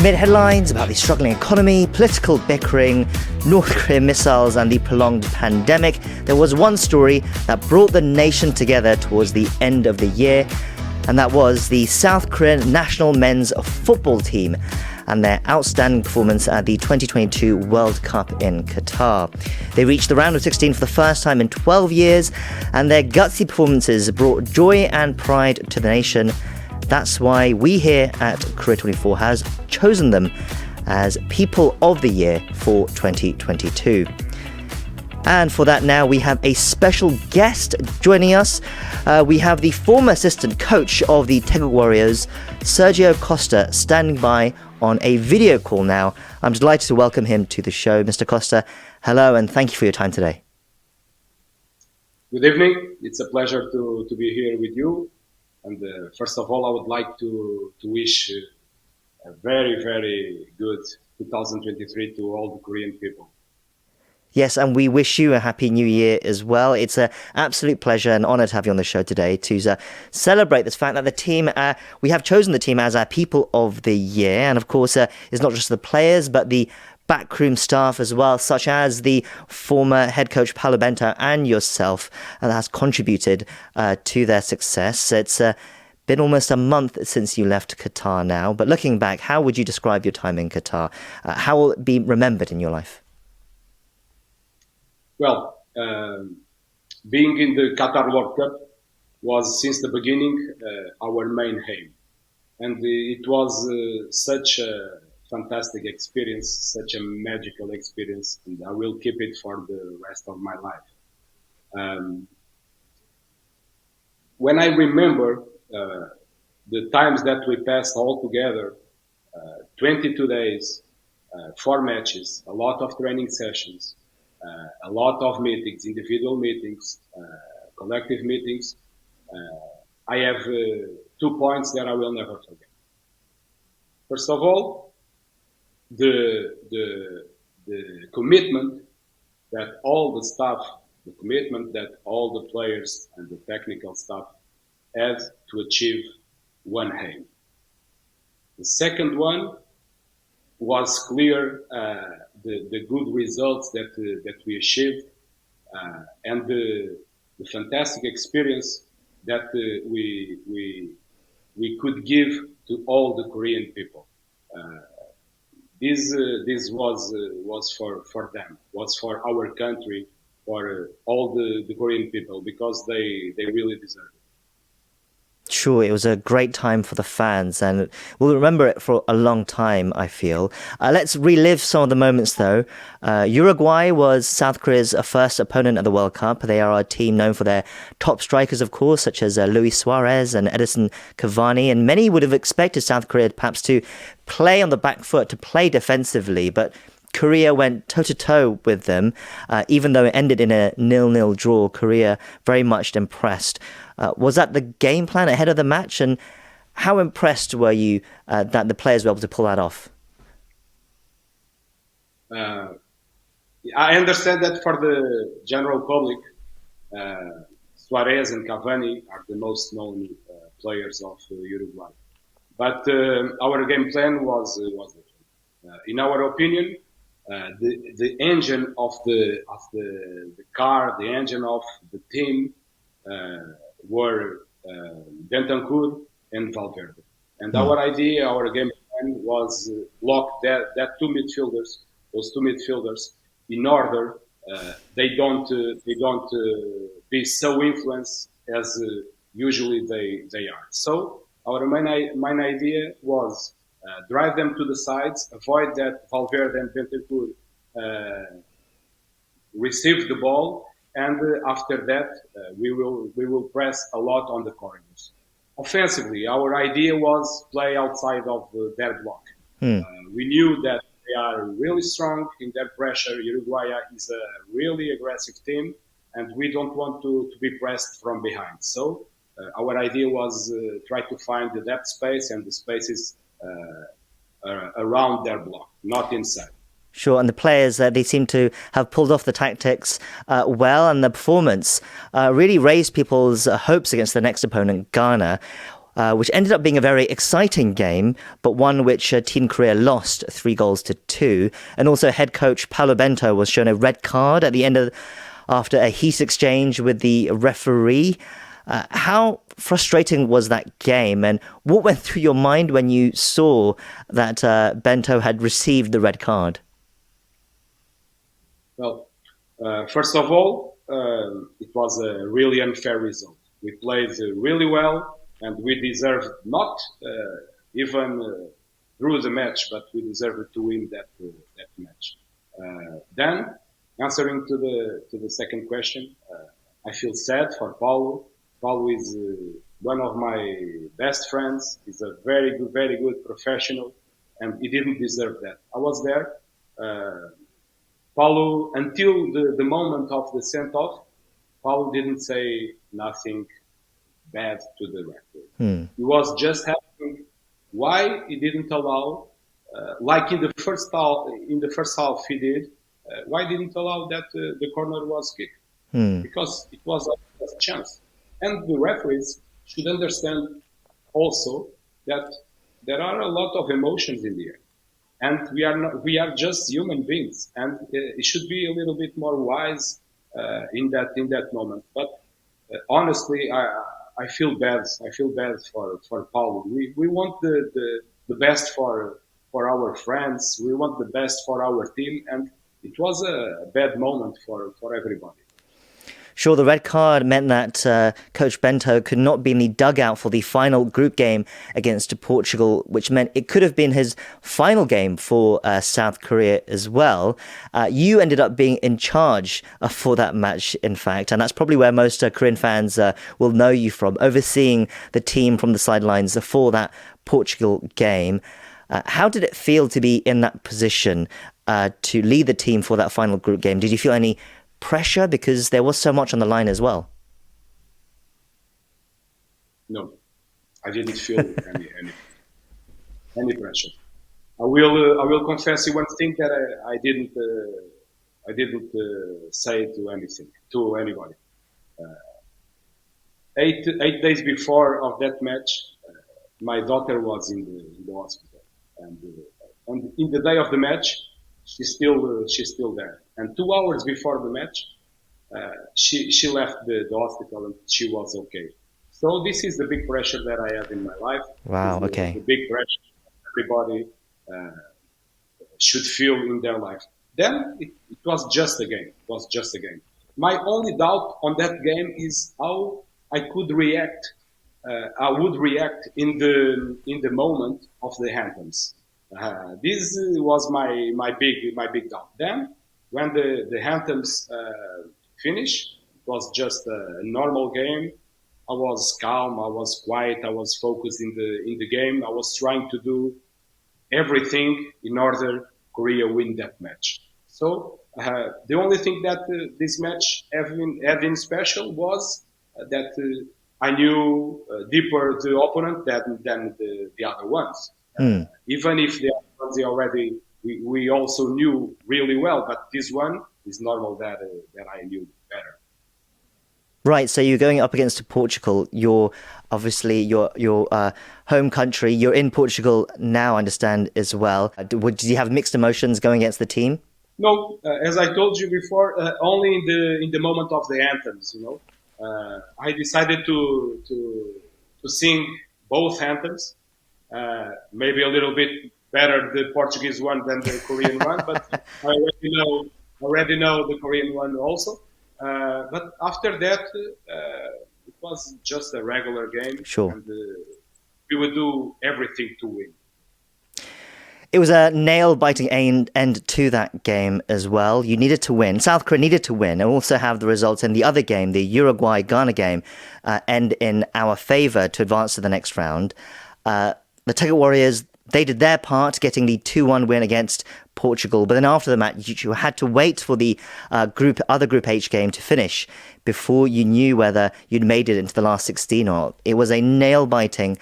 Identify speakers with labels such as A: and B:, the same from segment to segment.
A: Amid headlines about the struggling economy, political bickering, North Korean missiles and the prolonged pandemic, there was one story that brought the nation together towards the end of the year, and that was the South Korean national men's football team and their outstanding performance at the 2022 World Cup in Qatar. They reached the round of 16 for the first time in 12 years, and their gutsy performances brought joy and pride to the nation. That's why we here at Korea24 has chosen them as People of the Year for 2022. And for that now, we have a special guest joining us. We have the former assistant coach of the Taeguk Warriors, Sergio Costa, standing by on a video call now. I'm delighted to welcome him to the show. Mr. Costa, hello, and thank you for your time today.
B: Good evening. It's a pleasure to be here with you. And first of all, I would like to wish a very, very good 2023 to all the Korean people.
A: Yes, and we wish you a happy new year as well. It's an absolute pleasure and honour to have you on the show today to celebrate this fact that the team, we have chosen the team as our People of the Year. And of course, it's not just the players, but the backroom staff as well, such as the former head coach Paulo Bento and yourself, that has contributed to their success. It's been almost a month since you left Qatar now, but looking back, how would you describe your time in Qatar? How will it be remembered in your life?
B: Well, being in the Qatar World Cup was since the beginning our main aim, and it was such a fantastic experience, such a magical experience, and I will keep it for the rest of my life. When I remember the times that we passed all together, 22 days, 4 matches, a lot of training sessions, a lot of meetings, individual meetings, collective meetings, I have 2 points that I will never forget. First of all, the commitment that all the staff, the commitment that all the players and the technical staff had to achieve one aim. The second one was clear, the good results that we achieved, and the fantastic experience that we could give to all the Korean people. This was for them, was for our country, for all the Korean people, because they really deserve it.
A: Sure, it was a great time for the fans, and we'll remember it for a long time, I feel. Let's relive some of the moments, though. Uruguay was South Korea's first opponent at the World Cup. They are a team known for their top strikers, of course, such as Luis Suarez and Edison Cavani, and many would have expected South Korea perhaps to play on the back foot, to play defensively, but Korea went toe-to-toe with them, even though it ended in a 0-0 draw. Korea very much impressed. Was that the game plan ahead of the match? And how impressed were you that the players were able to pull that off?
B: I understand that for the general public, Suarez and Cavani are the most known players of Uruguay. But our game plan was different. In our opinion, the engine of the car, the engine of the team, were Bentancur and Valverde. And our idea, our game plan was lock those two midfielders, in order they don't be so influenced as usually they are. So our main idea was drive them to the sides, avoid that Valverde and Bentancur receive the ball, and after that we will press a lot on the corners. Offensively, our idea was play outside of their block. We knew that they are really strong in their pressure. Uruguay is a really aggressive team, and we don't want to be pressed from behind. So our idea was try to find the depth space and the spaces around their block, not inside.
A: Sure, and the players, they seem to have pulled off the tactics well, and the performance really raised people's hopes against the next opponent, Ghana. which ended up being a very exciting game, but one which Team Korea lost 3-2. And also head coach Paulo Bento was shown a red card at the end after a heated exchange with the referee. How frustrating was that game, and what went through your mind when you saw that Bento had received the red card?
B: Well, first of all, it was a really unfair result. We played really well, and we deserved not even drew the match, but we deserved to win that match. Then, answering to the second question, I feel sad for Paulo. Paulo is one of my best friends. He's a very good professional, and he didn't deserve that. I was there. Paulo, until the moment of the send-off, Paulo didn't say nothing bad to the referee. He was just asking why he didn't allow, like in the first half he did, why didn't allow that the corner was kicked? Because it was a chance. And the referees should understand also that there are a lot of emotions in the air. And we are just human beings, and it should be a little bit more wise in that moment. But honestly, I feel bad. I feel bad for Paulo. We want the best for our friends. We want the best for our team, and it was a bad moment for everybody.
A: Sure, the red card meant that Coach Bento could not be in the dugout for the final group game against Portugal, which meant it could have been his final game for South Korea as well. You ended up being in charge for that match, in fact, and that's probably where most Korean fans will know you from, overseeing the team from the sidelines for that Portugal game. How did it feel to be in that position to lead the team for that final group game? Did you feel any pressure because there was so much on the line as well?
B: No, I didn't feel any pressure. I will confess you one thing that I didn't say to anybody. 8 days before of that match, my daughter was in the hospital, and in the day of the match, she's still there. And 2 hours before the match, she left the hospital and she was okay. So this is the big pressure that I have in my life.
A: Wow. Okay.
B: The big pressure everybody should feel in their life. Then it was just a game. It was just a game. My only doubt on that game is how I could react. I would react in the moment of the anthems. This was my big doubt. Then, when the anthems finished, it was just a normal game. I was calm. I was quiet. I was focused in the game. I was trying to do everything in order Korea win that match. So the only thing that this match having special was that I knew deeper the opponent than the other ones. Even if the other ones we also knew really well, but this one is normal that I knew better.
A: Right, so you're going up against Portugal. You're obviously your home country. You're in Portugal now, I understand, as well. Did you have mixed emotions going against the team?
B: No, as I told you before, only in the moment of the anthems. I decided to sing both anthems. Maybe a little bit better the Portuguese one than the Korean one, but I already know the Korean one also. But after that, it was just a regular game.
A: Sure.
B: And we would do everything to win.
A: It was a nail-biting end to that game as well. You needed to win. South Korea needed to win and also have the results in the other game, the Uruguay-Ghana game, end in our favour to advance to the next round. The Tiger Warriors, they did their part, getting the 2-1 win against Portugal. But then after the match, you had to wait for the other Group H game to finish before you knew whether you'd made it into the last 16 or not. It was a nail-biting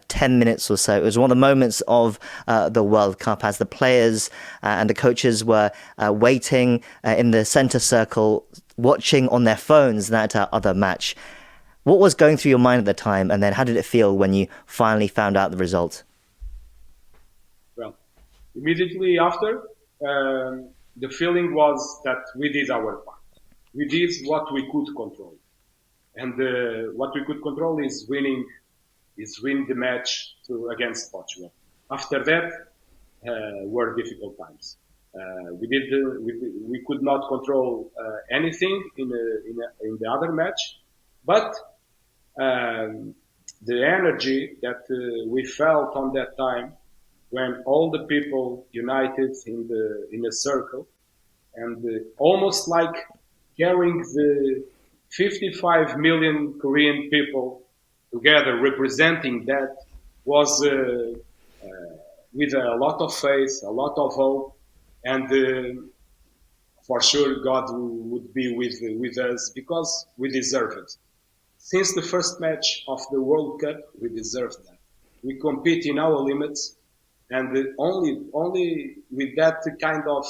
A: 10 minutes or so. It was one of the moments of the World Cup as the players and the coaches were waiting in the centre circle, watching on their phones that other match. What was going through your mind at the time, and then how did it feel when you finally found out the result?
B: Well, immediately after, the feeling was that we did our part. We did what we could control, and what we could control is win the match against Portugal. After that, were difficult times. We could not control anything in the other match, but the energy that we felt on that time, when all the people united in a circle, and almost like carrying the 55 million Korean people together, representing that, was with a lot of faith, a lot of hope, and for sure God would be with us because we deserve it. Since the first match of the World Cup, we deserve that. We compete in our limits, and only with that kind of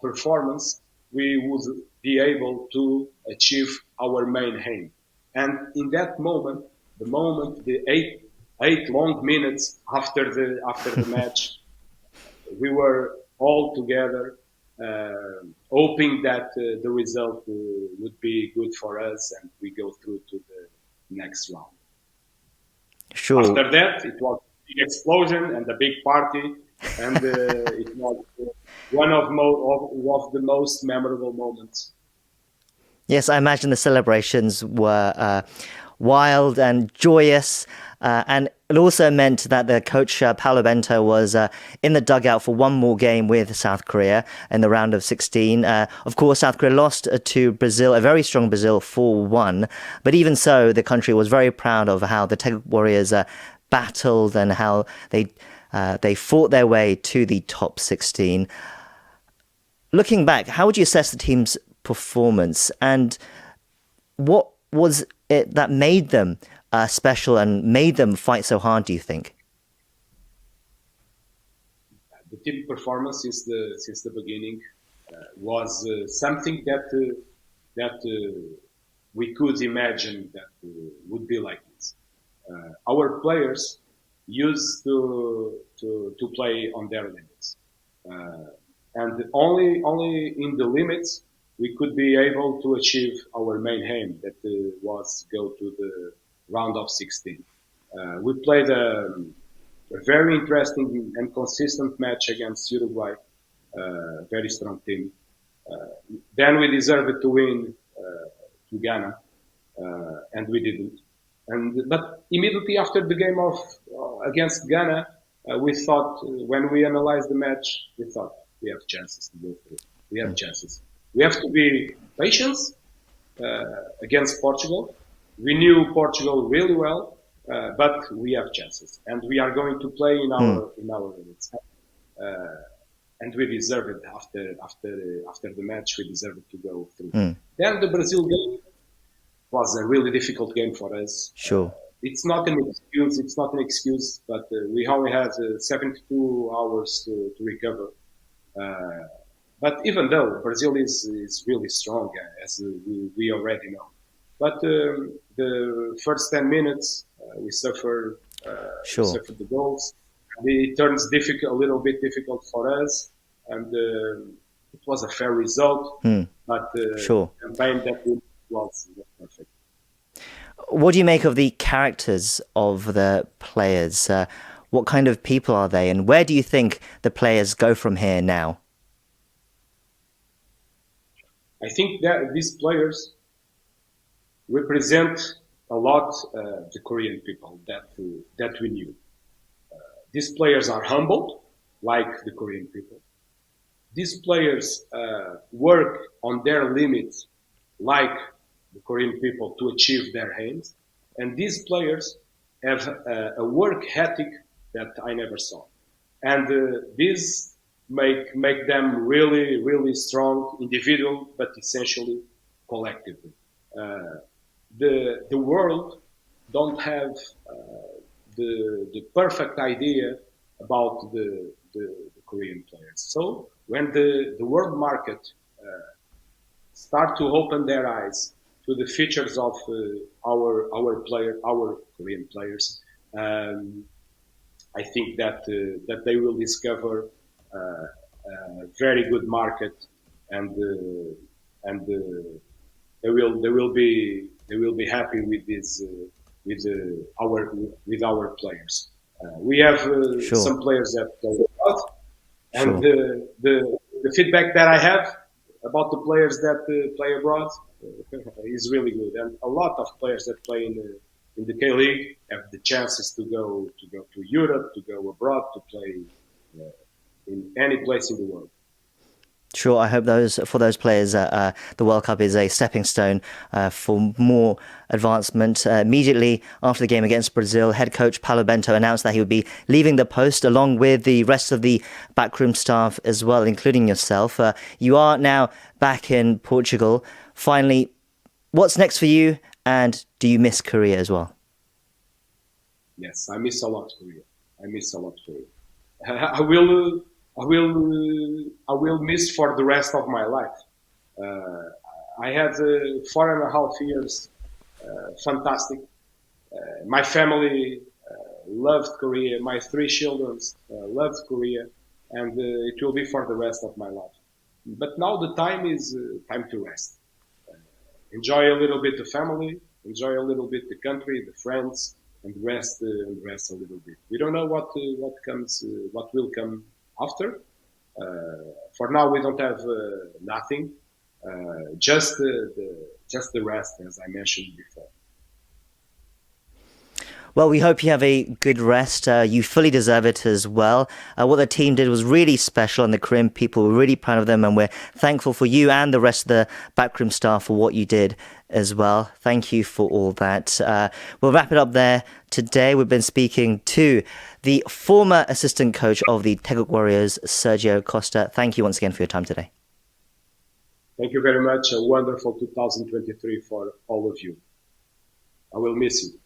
B: performance we would be able to achieve our main aim. And in that moment, the eight long minutes after the match, we were all together, hoping that the result would be good for us and we go through to the next round.
A: Sure.
B: After that, it was a big explosion and a big party, and it was one of the most memorable moments.
A: Yes, I imagine the celebrations were wild and joyous, and it also meant that the coach Paulo Bento was in the dugout for one more game with South Korea in the round of 16. Of course, South Korea lost to Brazil, a very strong Brazil, 4-1. But even so, the country was very proud of how the Tech Warriors battled and how they fought their way to the top 16. Looking back, how would you assess the team's performance, and what was it that made them special and made them fight so hard, do you think?
B: The team performance since the beginning was something that we could imagine that would be like this. Our players used to play on their limits, and only in the limits we could be able to achieve our main aim, that was go to the round of 16. We played a very interesting and consistent match against Uruguay, very strong team. Then we deserved to win to Ghana, and we didn't. But immediately after the game of against Ghana, we thought, when we analyzed the match, we thought we have chances to go through. We have chances. We have to be patient against Portugal. We knew Portugal really well, but we have chances, and we are going to play in our limits. And we deserve it after the match. We deserve it to go through. Then the Brazil game was a really difficult game for us.
A: Sure.
B: It's not an excuse. It's not an excuse, but we only had 72 hours to recover. But even though Brazil is really strong, as we already know, but the first 10 minutes we suffered the goals. It turns a little bit difficult for us, and it was a fair result. But
A: Sure.
B: the campaign that was perfect.
A: What do you make of the characters of the players? What kind of people are they, and where do you think the players go from here now?
B: I think that these players represent a lot the Korean people that we knew. These players are humble, like the Korean people. These players work on their limits, like the Korean people, to achieve their aims. And these players have a work ethic that I never saw. And this make them really, really strong, individual, but essentially collectively. The world don't have the perfect idea about the Korean players. So when the world market start to open their eyes to the features of our Korean players. I think that they will discover a very good market, and they will be happy with this with our players. We have
A: Sure.
B: some players that play abroad, and
A: Sure.
B: the feedback that I have about the players that play abroad is really good, and a lot of players that play in the K League have the chances to go to Europe, to go abroad, to play in any place in the world.
A: Sure, I hope for those players, the World Cup is a stepping stone for more advancement. Immediately after the game against Brazil, head coach Paulo Bento announced that he would be leaving the post along with the rest of the backroom staff as well, including yourself. You are now back in Portugal. Finally, what's next for you, and do you miss Korea as well?
B: Yes, I miss a lot Korea. I miss a lot Korea. I will miss for the rest of my life. I had 4.5 years, fantastic. My family loved Korea. My 3 children loved Korea, and it will be for the rest of my life. But now the time is time to rest. Enjoy a little bit the family, enjoy a little bit the country, the friends, and rest a little bit. We don't know what will come after. For now, we don't have nothing, just the rest, as I mentioned before.
A: Well, we hope you have a good rest. You fully deserve it as well. What the team did was really special, and the Korean people were really proud of them, and we're thankful for you and the rest of the backroom staff for what you did as well. Thank you for all that. We'll wrap it up there today. We've been speaking to the former assistant coach of the Taeguk Warriors, Sergio Costa. Thank you once again for your time today.
B: Thank you very much. A wonderful 2023 for all of you. I will miss you.